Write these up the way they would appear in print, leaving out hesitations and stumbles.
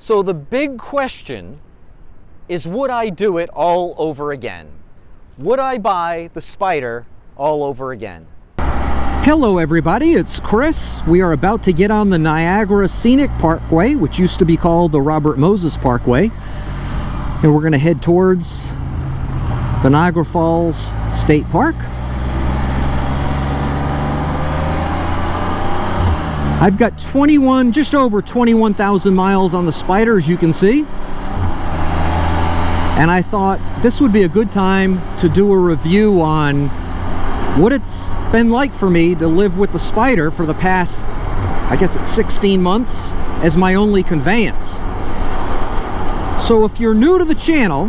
So the big question is, would I do it all over again? Would I buy the Spyder all over again? Hello everybody, it's Chris. We are about to get on the Niagara Scenic Parkway, which used to be called the Robert Moses Parkway. And we're going to head towards the Niagara Falls State Park. I've got just over 21,000 miles on the Spyder, as you can see. And I thought this would be a good time to do a review on what it's been like for me to live with the Spyder for the past, I guess it's 16 months as my only conveyance. So if you're new to the channel,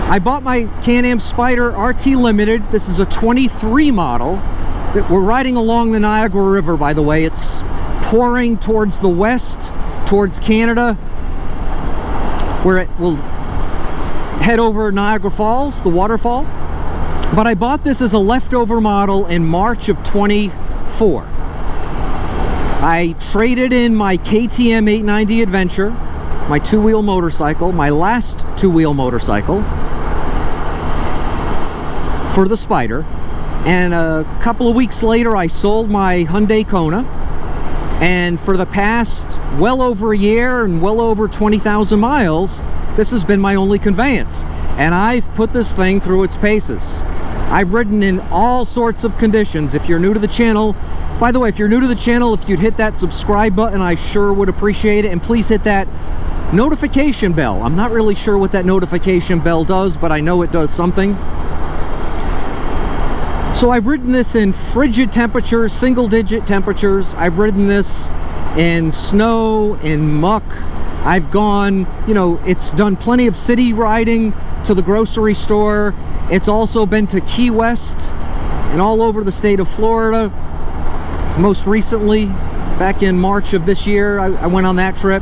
I bought my Can-Am Spyder RT Limited. This is a 23 model. We're riding along the Niagara River, by the way. It's pouring towards the west, towards Canada, where it will head over Niagara Falls, the waterfall. But I bought this as a leftover model in March of 24. I traded in my KTM 890 Adventure, my two-wheel motorcycle, my last two-wheel motorcycle, for the Spyder. And a couple of weeks later, I sold my Hyundai Kona. And for the past well over a year and well over 20,000 miles, this has been my only conveyance. And I've put this thing through its paces. I've ridden in all sorts of conditions. If you're new to the channel, by the way, if you're new to the channel, if you'd hit that subscribe button, I sure would appreciate it. And please hit that notification bell. I'm not really sure what that notification bell does, but I know it does something. So I've ridden this in frigid temperatures, single-digit temperatures. I've ridden this in snow, in muck. I've gone, you know, it's done plenty of city riding to the grocery store. It's also been to Key West and all over the state of Florida. Most recently, back in March of this year, I went on that trip.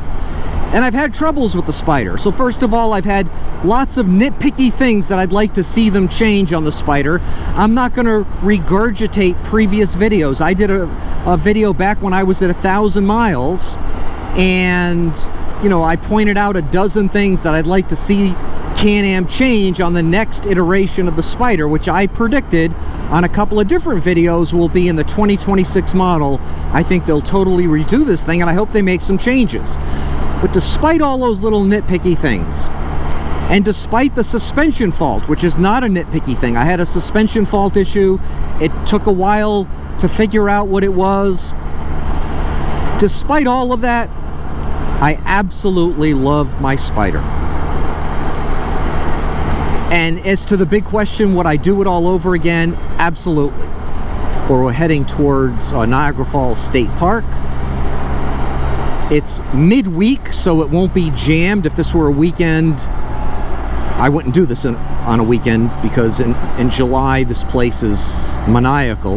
And I've had troubles with the Spyder. So first of all, I've had lots of nitpicky things that I'd like to see them change on the Spyder. I'm not going to regurgitate previous videos. I did a video back when I was at 1,000 miles, and you know, I pointed out a dozen things that I'd like to see Can-Am change on the next iteration of the Spyder, which I predicted on a couple of different videos will be in the 2026 model. I think they'll totally redo this thing, and I hope they make some changes. But despite all those little nitpicky things, and despite the suspension fault, which is not a nitpicky thing, I had a suspension fault issue. It took a while to figure out what it was. Despite all of that, I absolutely love my Spyder. And as to the big question, would I do it all over again? Absolutely. We're heading towards Niagara Falls State Park. It's midweek, so it won't be jammed. If this were a weekend, I wouldn't do this on a weekend, because in July this place is maniacal.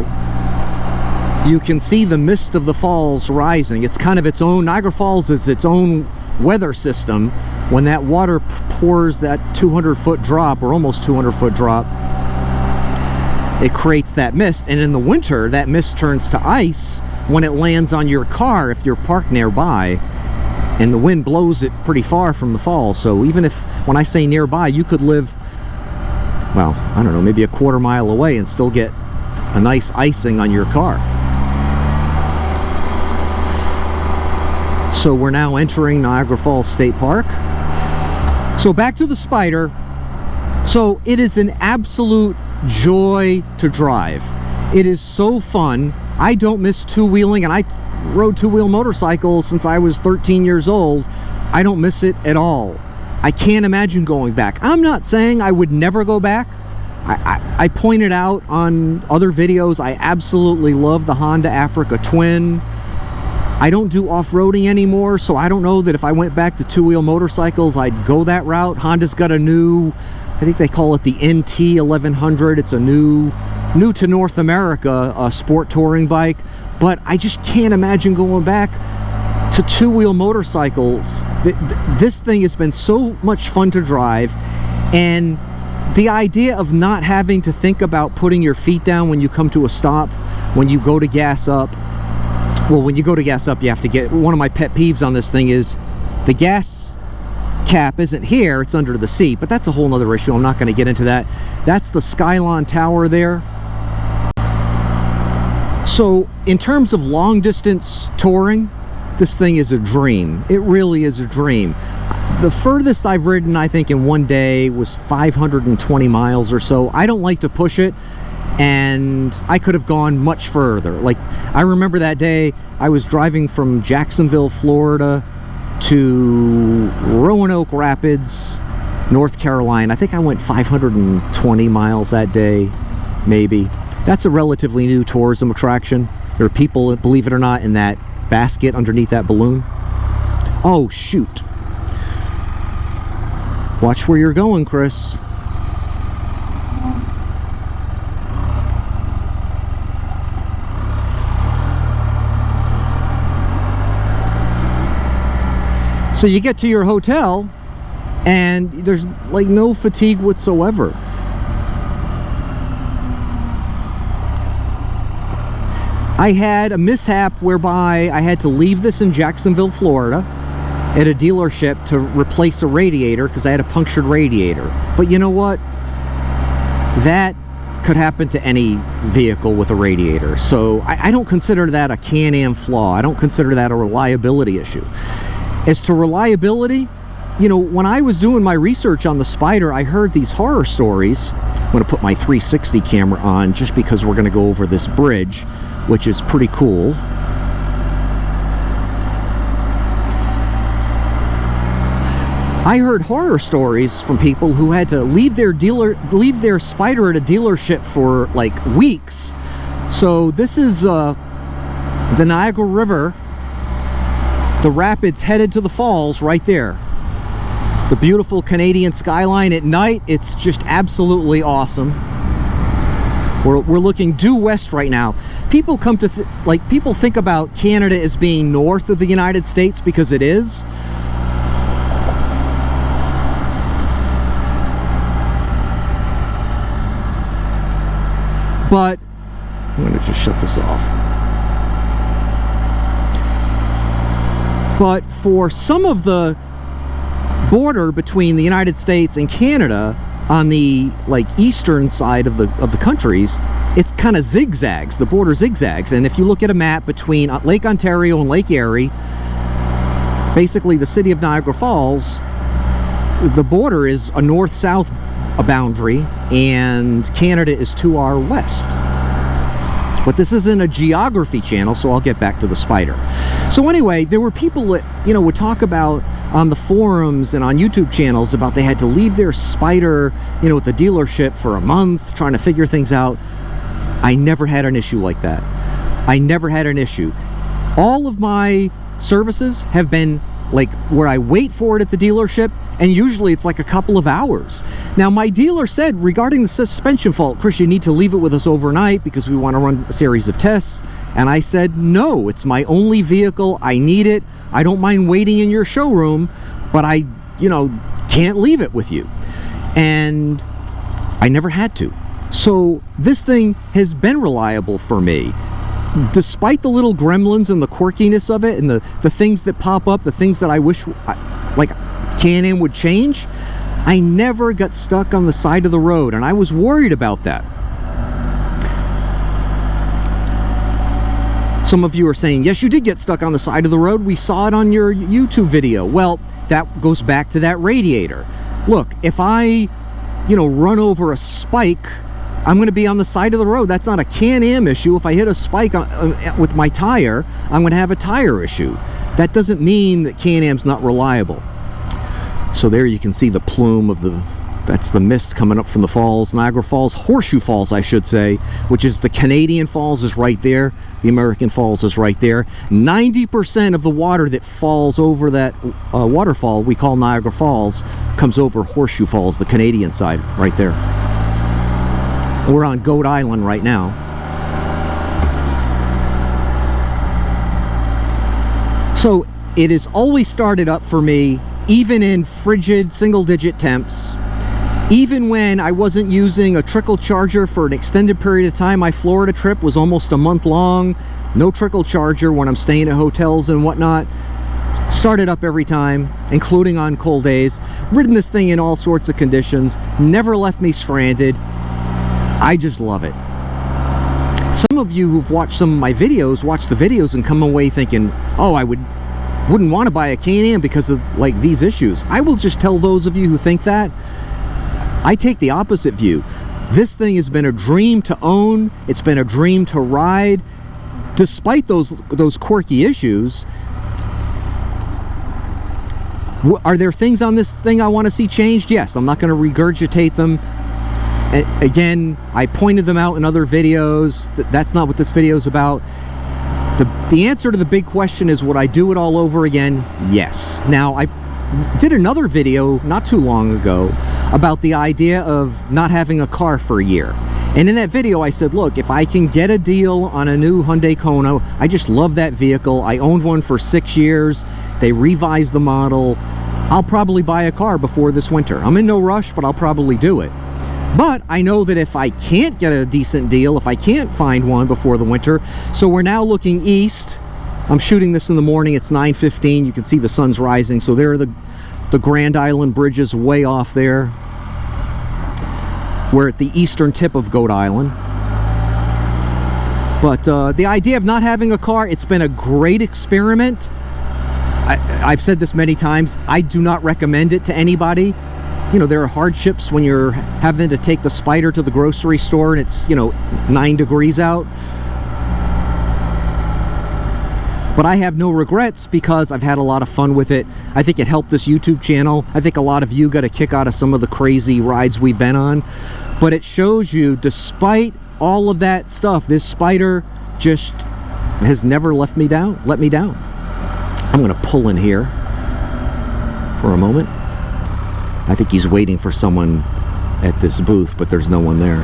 You can see the mist of the falls rising. It's kind of its own, Niagara Falls is its own weather system. When that water pours that 200-foot drop, or almost 200-foot drop, it creates that mist. And in the winter, that mist turns to ice when it lands on your car if you're parked nearby, and the wind blows it pretty far from the falls. So even if, when I say nearby, you could live, well, I don't know, maybe a quarter mile away and still get a nice icing on your car. So we're now entering Niagara Falls State Park. So back to the Spyder. So it is an absolute joy to drive. It is so fun. I don't miss two-wheeling, and I rode two-wheel motorcycles since I was 13 years old. I don't miss it at all. I can't imagine going back. I'm not saying I would never go back. I pointed out on other videos, I absolutely love the Honda Africa Twin. I don't do off-roading anymore, so I don't know that if I went back to two-wheel motorcycles, I'd go that route. Honda's got a new, I think they call it the NT 1100. It's a new to North America sport touring bike, but I just can't imagine going back to two-wheel motorcycles. This thing has been so much fun to drive, and the idea of not having to think about putting your feet down when you come to a stop, when you go to gas up. Well, when you go to gas up, you have to get, one of my pet peeves on this thing is The gas cap isn't here, it's under the seat, but that's a whole nother issue. I'm not going to get into that. That's the Skylon Tower there. So in terms of long distance touring, this thing is a dream. It really is a dream. The furthest I've ridden, I think, in one day was 520 miles or so. I don't like to push it, and I could have gone much further. Like, I remember that day I was driving from Jacksonville, Florida to Roanoke Rapids, North Carolina. I think I went 520 miles that day, maybe. That's a relatively new tourism attraction. There are people, believe it or not, in that basket underneath that balloon. Oh, shoot. Watch where you're going, Chris. So you get to your hotel and there's like no fatigue whatsoever. I had a mishap whereby I had to leave this in Jacksonville, Florida at a dealership to replace a radiator because I had a punctured radiator. But you know what? That could happen to any vehicle with a radiator. So I don't consider that a Can-Am flaw. I don't consider that a reliability issue. As to reliability, you know, when I was doing my research on the Spyder, I heard these horror stories. I'm going to put my 360 camera on just because we're going to go over this bridge, which is pretty cool. I heard horror stories from people who had to leave their Spyder at a dealership for like weeks. So this is the Niagara River, the rapids headed to the falls right there. The beautiful Canadian skyline at night, it's just absolutely awesome. We're looking due west right now. People come to people think about Canada as being north of the United States because it is. But I'm going to just shut this off. But for some of the border between the United States and Canada on the eastern side of the countries, it's kind of zigzags. The border zigzags. And if you look at a map between Lake Ontario and Lake Erie, basically the city of Niagara Falls, the border is a north-south boundary and Canada is to our west. But this isn't a geography channel, so I'll get back to the Spyder. So anyway, there were people that, you know, would talk about on the forums and on YouTube channels about they had to leave their Spyder, you know, at the dealership for a month trying to figure things out. I never had an issue like that. I never had an issue. All of my services have been like where I wait for it at the dealership, and usually it's like a couple of hours. Now, my dealer said regarding the suspension fault, Chris, you need to leave it with us overnight because we want to run a series of tests. And I said, no, it's my only vehicle. I need it. I don't mind waiting in your showroom, but I, you know, can't leave it with you. And I never had to. So this thing has been reliable for me. Despite the little gremlins and the quirkiness of it and the things that pop up, the things that I wish like Can-Am would change, I never got stuck on the side of the road, and I was worried about that. Some of you are saying, yes, you did get stuck on the side of the road. We saw it on your YouTube video. Well, that goes back to that radiator. Look, if I, you know, run over a spike, I'm going to be on the side of the road. That's not a Can-Am issue. If I hit a spike with my tire, I'm going to have a tire issue. That doesn't mean that Can-Am's not reliable. So there you can see the plume of that's the mist coming up from the falls. Niagara Falls, Horseshoe Falls, I should say, which is the Canadian Falls is right there. The American Falls is right there. 90% of the water that falls over that waterfall we call Niagara Falls comes over Horseshoe Falls, the Canadian side, right there. We're on Goat Island right now. So it has always started up for me, even in frigid single-digit temps. Even when I wasn't using a trickle charger for an extended period of time, my Florida trip was almost a month long. No trickle charger when I'm staying at hotels and whatnot. Start it up every time, including on cold days. Ridden this thing in all sorts of conditions. Never left me stranded. I just love it. Some of you who've watched some of my videos, watch the videos and come away thinking, oh, I wouldn't want to buy a Can-Am because of like these issues. I will just tell those of you who think that, I take the opposite view. This thing has been a dream to own. It's been a dream to ride. Despite those quirky issues, are there things on this thing I want to see changed? Yes. I'm not going to regurgitate them. Again, I pointed them out in other videos. That's not what this video is about. The answer to the big question is, would I do it all over again? Yes. Now, I did another video not too long ago about the idea of not having a car for a year. And in that video, I said, look, if I can get a deal on a new Hyundai Kona, I just love that vehicle. I owned one for 6 years. They revised the model. I'll probably buy a car before this winter. I'm in no rush, but I'll probably do it. But I know that if I can't get a decent deal, if I can't find one before the winter, so we're now looking east. I'm shooting this in the morning. It's 9:15. You can see the sun's rising. So there are the Grand Island bridges way off there. We're at the eastern tip of Goat Island. But the idea of not having a car, it's been a great experiment. I've said this many times. I do not recommend it to anybody. You know, there are hardships when you're having to take the Spyder to the grocery store and it's, you know, 9 degrees out. But I have no regrets because I've had a lot of fun with it. I think it helped this YouTube channel. I think a lot of you got a kick out of some of the crazy rides we've been on. But it shows you, despite all of that stuff, this Spyder just has never let me down. I'm going to pull in here for a moment. I think he's waiting for someone at this booth, but there's no one there.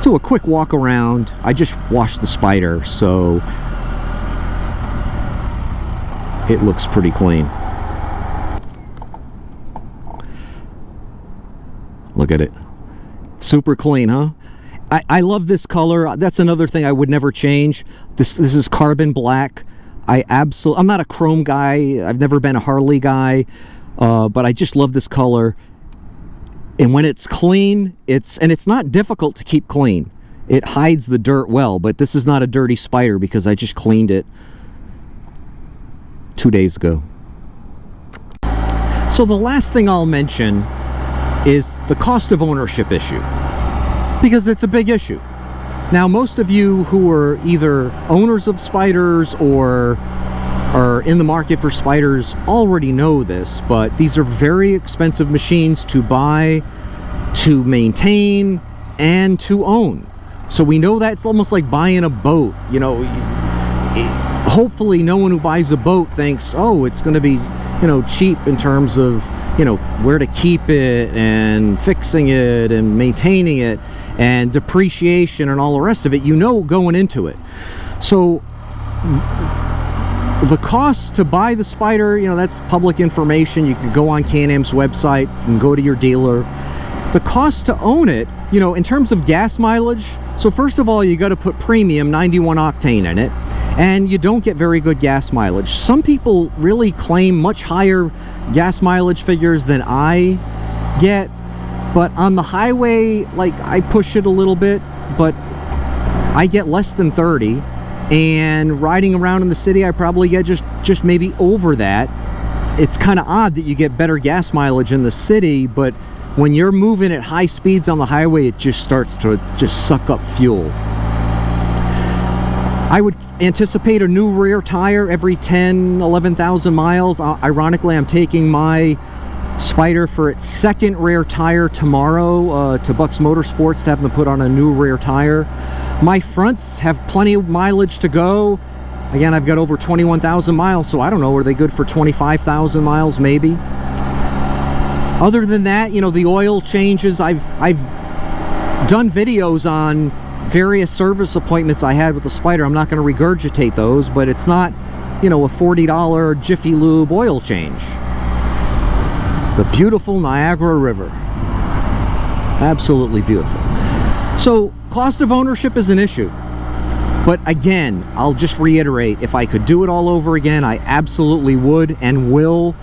Do a quick walk around. I just washed the Spyder, so it looks pretty clean. Look at it. Super clean, huh? I love this color. That's another thing I would never change. This is carbon black. I'm not a chrome guy. I've never been a Harley guy, but I just love this color. And when it's clean, it's not difficult to keep clean. It hides the dirt well, but this is not a dirty Spyder because I just cleaned it 2 days ago. So the last thing I'll mention is the cost of ownership issue, because it's a big issue. Now, most of you who are either owners of Spyders or are in the market for Spyders already know this, but these are very expensive machines to buy, to maintain, and to own. So we know that's almost like buying a boat. You know, hopefully no one who buys a boat thinks, oh, it's going to be, you know, cheap in terms of, you know, where to keep it and fixing it and maintaining it and depreciation and all the rest of it, you know, going into it. So the cost to buy the Spyder, you know, that's public information. You can go on Can-Am's website and go to your dealer. The cost to own it, you know, in terms of gas mileage, so first of all, you got to put premium 91 octane in it, and you don't get very good gas mileage. Some people really claim much higher gas mileage figures than I get, but on the highway, like, I push it a little bit, but I get less than 30, and riding around in the city, I probably get just maybe over that. It's kind of odd that you get better gas mileage in the city, but when you're moving at high speeds on the highway, it just starts to just suck up fuel. I would anticipate a new rear tire every 11,000 miles. Ironically, I'm taking my Spyder for its second rear tire tomorrow to Bucks Motorsports to have them put on a new rear tire. My fronts have plenty of mileage to go. Again, I've got over 21,000 miles, so I don't know, are they good for 25,000 miles maybe? Other than that, you know, the oil changes, I've done videos on various service appointments I had with the Spyder. I'm not going to regurgitate those, but it's not, you know, a $40 Jiffy Lube oil change. The beautiful Niagara River. Absolutely beautiful. So, cost of ownership is an issue. But again, I'll just reiterate, if I could do it all over again, I absolutely would and will.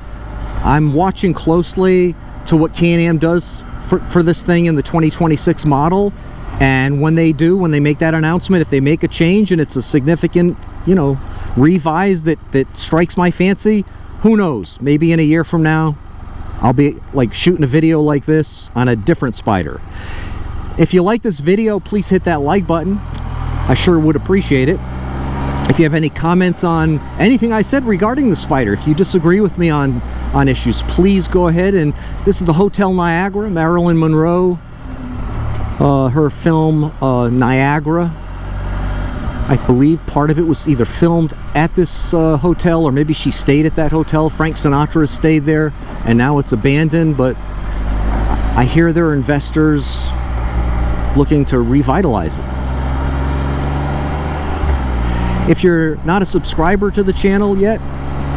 I'm watching closely to what Can-Am does for this thing in the 2026 model. And when they do, when they make that announcement, if they make a change and it's a significant, you know, revise that strikes my fancy, who knows? Maybe in a year from now, I'll be like shooting a video like this on a different Spyder. If you like this video, please hit that like button. I sure would appreciate it. If you have any comments on anything I said regarding the Spyder, if you disagree with me on issues, please go ahead. And this is the Hotel Niagara, Marilyn Monroe, her film Niagara. I believe part of it was either filmed at this hotel, or maybe she stayed at that hotel. Frank Sinatra stayed there, and now it's abandoned, but I hear there are investors looking to revitalize it. If you're not a subscriber to the channel yet,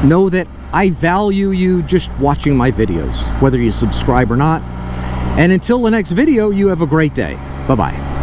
know that I value you just watching my videos, whether you subscribe or not. And until the next video, you have a great day. Bye-bye.